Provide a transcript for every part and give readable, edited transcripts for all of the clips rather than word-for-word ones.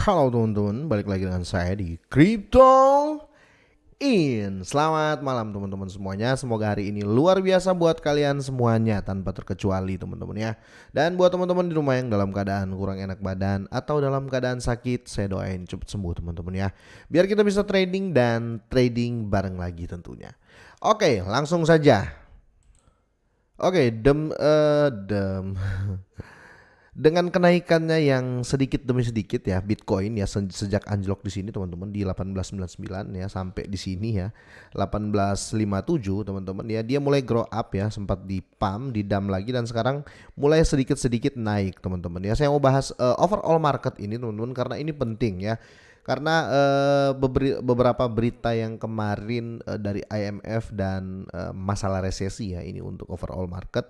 Halo teman-teman, balik lagi dengan saya di Crypto In. Selamat malam teman-teman semuanya. Semoga hari ini luar biasa buat kalian semuanya tanpa terkecuali teman-teman ya. Dan buat teman-teman di rumah yang dalam keadaan kurang enak badan atau dalam keadaan sakit, saya doain cepat sembuh teman-teman ya. Biar kita bisa trading dan trading bareng lagi tentunya. Oke, langsung saja. Oke, dem dengan kenaikannya yang sedikit demi sedikit ya Bitcoin ya sejak anjlok di sini teman-teman di 1899 ya sampai di sini ya 1857 teman-teman ya, dia mulai grow up ya, sempat di pump, di dump lagi, dan sekarang mulai sedikit-sedikit naik teman-teman ya. Saya mau bahas overall market ini teman-teman karena ini penting ya. Karena beberapa berita yang kemarin dari IMF dan masalah resesi ya, ini untuk overall market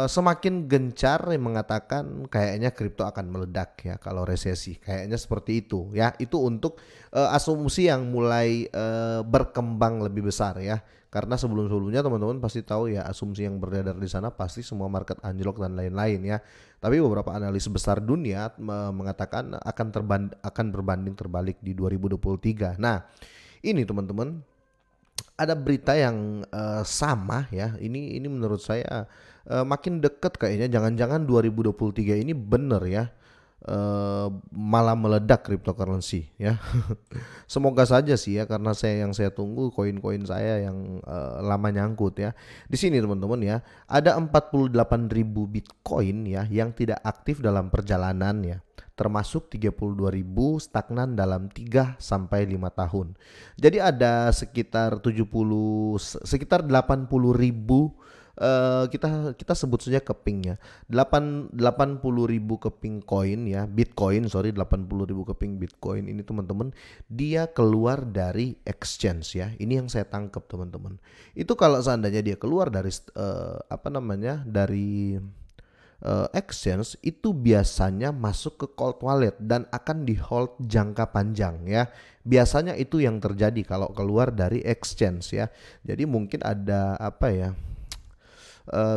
semakin gencar yang mengatakan kayaknya kripto akan meledak ya kalau resesi, kayaknya seperti itu ya. Itu untuk asumsi yang mulai berkembang lebih besar ya, karena sebelum-sebelumnya teman-teman pasti tahu ya, asumsi yang beredar di sana pasti semua market anjlok dan lain-lain ya. Tapi beberapa analis besar dunia mengatakan akan berbanding terbalik di 2023. Nah, ini teman-teman ada berita yang sama ya. Ini menurut saya makin deket kayaknya, jangan-jangan 2023 ini bener ya, malah meledak cryptocurrency ya. Semoga saja sih ya, karena saya tunggu koin-koin saya yang lama nyangkut ya. Di sini teman-teman ya, ada 48.000 Bitcoin ya yang tidak aktif dalam perjalanan ya, termasuk 32.000 stagnan dalam 3 sampai 5 tahun. Jadi ada sekitar 80.000, kita sebut saja kepingnya, 80.000 keping koin ya, Bitcoin, sorry, 80.000 keping Bitcoin ini teman-teman, dia keluar dari exchange ya. Ini yang saya tangkap teman-teman. Itu kalau seandainya dia keluar dari dari exchange, itu biasanya masuk ke cold wallet dan akan di hold jangka panjang ya. Biasanya itu yang terjadi kalau keluar dari exchange ya. Jadi mungkin ada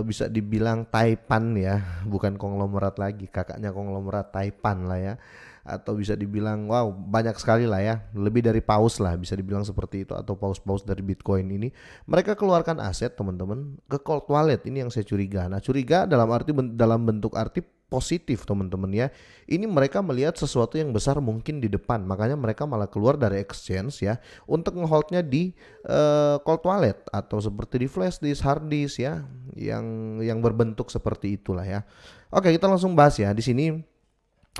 bisa dibilang Taipan ya, bukan konglomerat lagi, kakaknya konglomerat Taipan lah ya. Atau bisa dibilang wow, banyak sekali lah ya, lebih dari paus lah bisa dibilang seperti itu, atau paus-paus dari Bitcoin ini. Mereka keluarkan aset teman-teman ke cold wallet, ini yang saya curiga. Nah, curiga dalam bentuk arti positif teman-teman ya. Ini mereka melihat sesuatu yang besar mungkin di depan, makanya mereka malah keluar dari exchange ya untuk ngeholdnya di cold wallet atau seperti di flash disk, hard disk ya, yang berbentuk seperti itulah ya. Oke, kita langsung bahas ya di sini.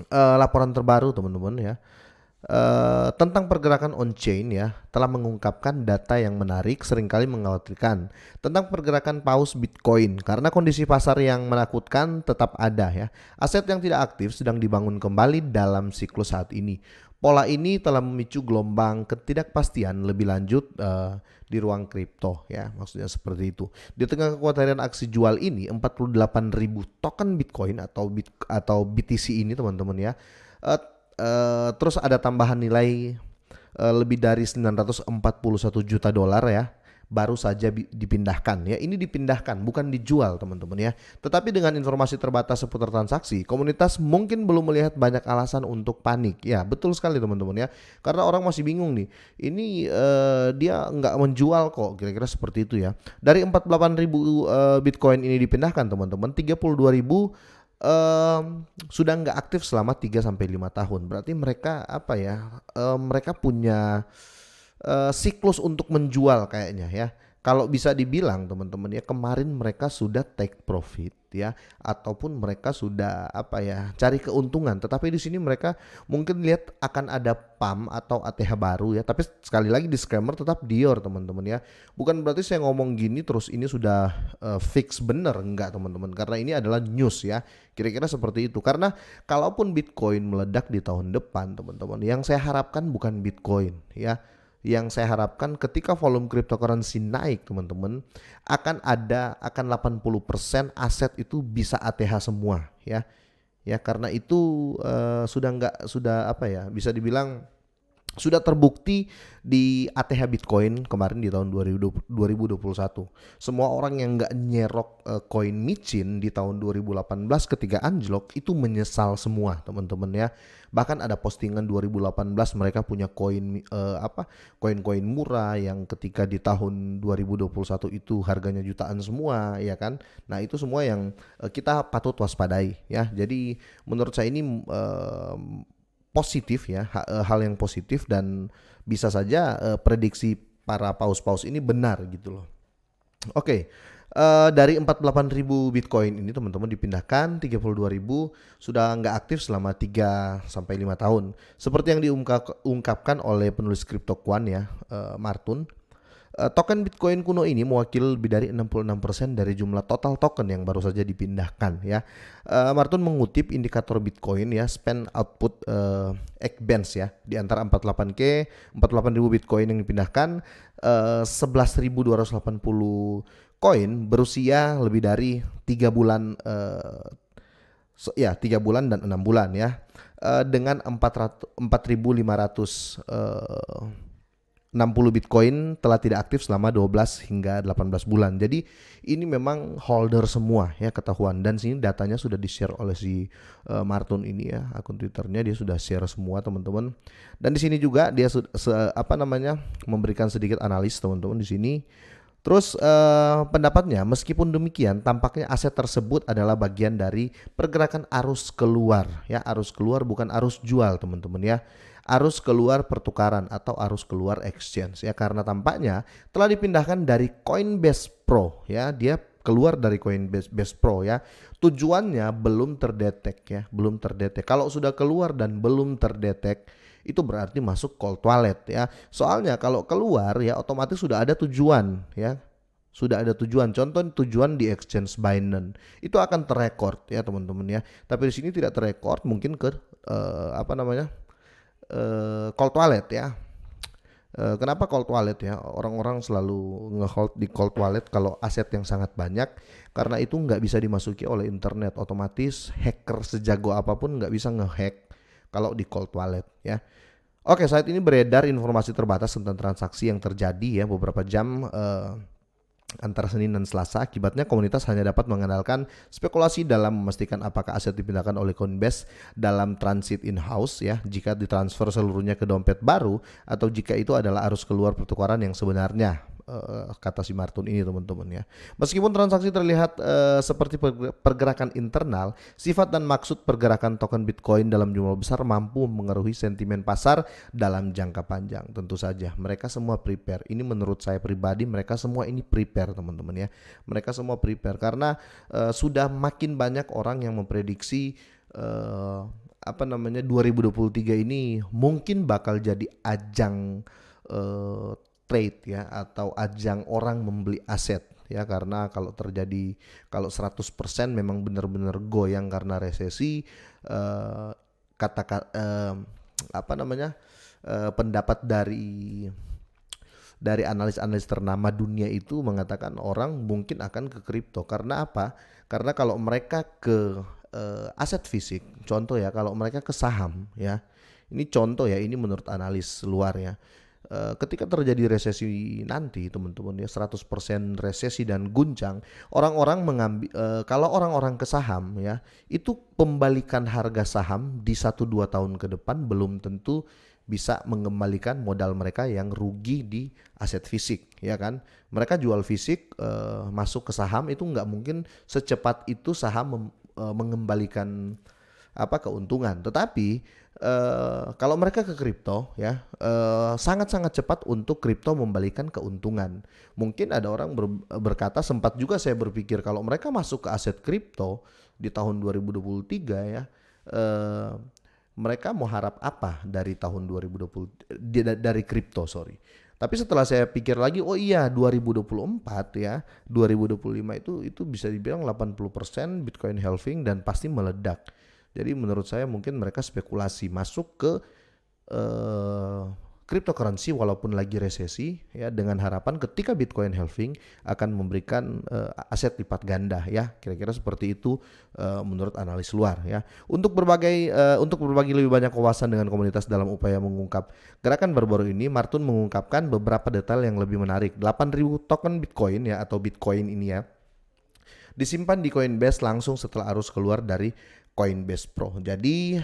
Laporan terbaru teman-teman ya, tentang pergerakan on-chain ya, telah mengungkapkan data yang menarik seringkali mengkhawatirkan tentang pergerakan paus Bitcoin, karena kondisi pasar yang menakutkan tetap ada ya. Aset yang tidak aktif sedang dibangun kembali dalam siklus saat ini. Pola ini telah memicu gelombang ketidakpastian lebih lanjut di ruang kripto ya, maksudnya seperti itu. Di tengah kekhawatiran aksi jual ini, 48.000 token Bitcoin atau BTC ini teman-teman ya, uh, terus ada tambahan nilai lebih dari 941 juta dolar ya, baru saja dipindahkan ya. Ini dipindahkan bukan dijual teman-teman ya. Tetapi dengan informasi terbatas seputar transaksi, komunitas mungkin belum melihat banyak alasan untuk panik. Ya betul sekali teman-teman ya, karena orang masih bingung nih, ini dia nggak menjual kok, kira-kira seperti itu ya. Dari 48.000 Bitcoin ini dipindahkan teman-teman, 32.000 sudah nggak aktif selama 3 sampai 5 tahun. Berarti mereka mereka punya siklus untuk menjual kayaknya ya. Kalau bisa dibilang teman-teman ya, kemarin mereka sudah take profit ya, ataupun mereka sudah cari keuntungan. Tetapi di sini mereka mungkin lihat akan ada PAM atau ATH baru ya. Tapi sekali lagi disclaimer, tetap Dior teman-teman ya. Bukan berarti saya ngomong gini terus ini sudah fix bener, enggak teman-teman. Karena ini adalah news ya. Kira-kira seperti itu. Karena kalaupun Bitcoin meledak di tahun depan teman-teman, yang saya harapkan bukan Bitcoin ya. Yang saya harapkan ketika volume cryptocurrency naik teman-teman, akan 80% aset itu bisa ATH semua ya. Ya karena itu sudah bisa dibilang Sudah terbukti di ATH Bitcoin kemarin di tahun 2021. Semua orang yang nggak nyerok koin micin di tahun 2018 ketika anjlok itu menyesal semua teman-teman ya. Bahkan ada postingan 2018 mereka punya koin koin-koin murah yang ketika di tahun 2021 itu harganya jutaan semua ya kan. Nah, itu semua yang kita patut waspadai ya. Jadi menurut saya ini positif ya, hal yang positif dan bisa saja prediksi para paus-paus ini benar gitu loh. Oke, dari 48.000 Bitcoin ini teman-teman dipindahkan 32.000 sudah nggak aktif selama 3 sampai 5 tahun. Seperti yang diungkapkan oleh penulis CryptoQuant ya, Martun. Token Bitcoin kuno ini mewakili lebih dari 66% dari jumlah total token yang baru saja dipindahkan ya. Martun mengutip indikator Bitcoin ya, spend output Geekbench ya. Di antara 48K, 48.000 Bitcoin yang dipindahkan, 11.280 koin berusia lebih dari 3 bulan 3 bulan dan 6 bulan ya. Dengan 4.500 60 Bitcoin telah tidak aktif selama 12 hingga 18 bulan. Jadi ini memang holder semua ya ketahuan, dan sini datanya sudah di-share oleh si Martun ini ya, akun Twitternya dia sudah share semua teman-teman. Dan di sini juga dia memberikan sedikit analis teman-teman di sini. Terus pendapatnya, meskipun demikian tampaknya aset tersebut adalah bagian dari pergerakan arus keluar ya, arus keluar bukan arus jual teman-teman ya. Arus keluar pertukaran atau arus keluar exchange ya, karena tampaknya telah dipindahkan dari Coinbase Pro ya, dia keluar dari Coinbase Pro ya. Tujuannya belum terdetek ya, belum terdetek. Kalau sudah keluar dan belum terdetek itu berarti masuk cold wallet ya. Soalnya kalau keluar ya otomatis sudah ada tujuan ya. Sudah ada tujuan. Contoh tujuan di exchange Binance itu akan terrekord ya teman-teman ya. Tapi di sini tidak terrekord, mungkin ke cold wallet ya. Kenapa cold wallet ya? Orang-orang selalu nge-hold di cold wallet kalau aset yang sangat banyak, karena itu nggak bisa dimasuki oleh internet. Otomatis hacker sejago apapun nggak bisa nge-hack kalau di cold wallet ya. Oke, saat ini beredar informasi terbatas tentang transaksi yang terjadi ya beberapa jam antara Senin dan Selasa. Akibatnya komunitas hanya dapat mengandalkan spekulasi dalam memastikan apakah aset dipindahkan oleh Coinbase dalam transit in-house ya, jika ditransfer seluruhnya ke dompet baru, atau jika itu adalah arus keluar pertukaran yang sebenarnya, kata si Martun ini teman-teman ya. Meskipun transaksi terlihat seperti pergerakan internal, sifat dan maksud pergerakan token Bitcoin dalam jumlah besar mampu mengaruhi sentimen pasar dalam jangka panjang. Tentu saja mereka semua prepare. Ini menurut saya pribadi, mereka semua ini prepare teman-teman ya. Mereka semua prepare karena sudah makin banyak orang yang memprediksi 2023 ini mungkin bakal jadi ajang trade ya, atau ajang orang membeli aset ya, karena kalau 100% memang benar-benar goyang karena resesi, pendapat dari analis-analis ternama dunia itu mengatakan orang mungkin akan ke kripto. Karena apa? Karena kalau mereka ke aset fisik, contoh ya, kalau mereka ke saham ya, ini contoh ya, ini menurut analis luar ya. Ketika terjadi resesi nanti teman-teman ya, 100% resesi dan guncang, orang-orang mengambil kalau orang-orang ke saham ya, itu pembalikan harga saham di 1-2 tahun ke depan belum tentu bisa mengembalikan modal mereka yang rugi di aset fisik ya kan. Mereka jual fisik masuk ke saham, itu nggak mungkin secepat itu saham mengembalikan keuntungan. Tetapi kalau mereka ke kripto ya, sangat-sangat cepat untuk kripto membalikan keuntungan. Mungkin ada orang berkata, sempat juga saya berpikir kalau mereka masuk ke aset kripto di tahun 2023 ya, mereka mau harap apa dari tahun 2020 dari kripto, sorry. Tapi setelah saya pikir lagi, oh iya 2024 ya, 2025 itu bisa dibilang 80% Bitcoin halving dan pasti meledak. Jadi menurut saya mungkin mereka spekulasi masuk ke cryptocurrency walaupun lagi resesi ya, dengan harapan ketika Bitcoin halving akan memberikan aset lipat ganda ya, kira-kira seperti itu menurut analis luar ya. Untuk berbagi lebih banyak wawasan dengan komunitas dalam upaya mengungkap gerakan baru-baru ini, Martun mengungkapkan beberapa detail yang lebih menarik. 8.000 token Bitcoin ya, atau Bitcoin ini ya, disimpan di Coinbase langsung setelah arus keluar dari Coinbase Pro. Jadi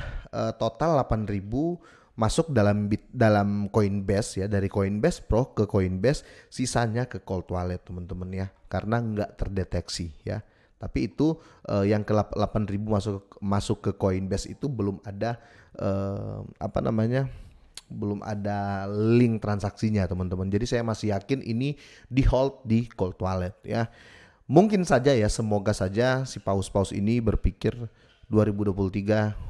total 8.000 masuk dalam Coinbase ya, dari Coinbase Pro ke Coinbase, sisanya ke cold wallet teman-teman ya, karena nggak terdeteksi ya. Tapi itu yang ke 8.000 masuk ke Coinbase itu belum ada belum ada link transaksinya teman-teman. Jadi saya masih yakin ini di hold di cold wallet ya. Mungkin saja ya, semoga saja si paus-paus ini berpikir 2023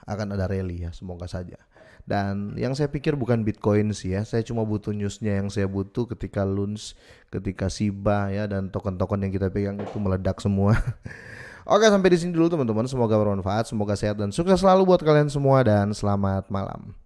akan ada rally ya, semoga saja. Dan yang saya pikir bukan Bitcoin sih ya, saya cuma butuh newsnya. Yang saya butuh ketika Luns, ketika Shiba ya, dan token-token yang kita pegang itu meledak semua. Oke, sampai di sini dulu teman-teman, semoga bermanfaat, semoga sehat dan sukses selalu buat kalian semua, dan selamat malam.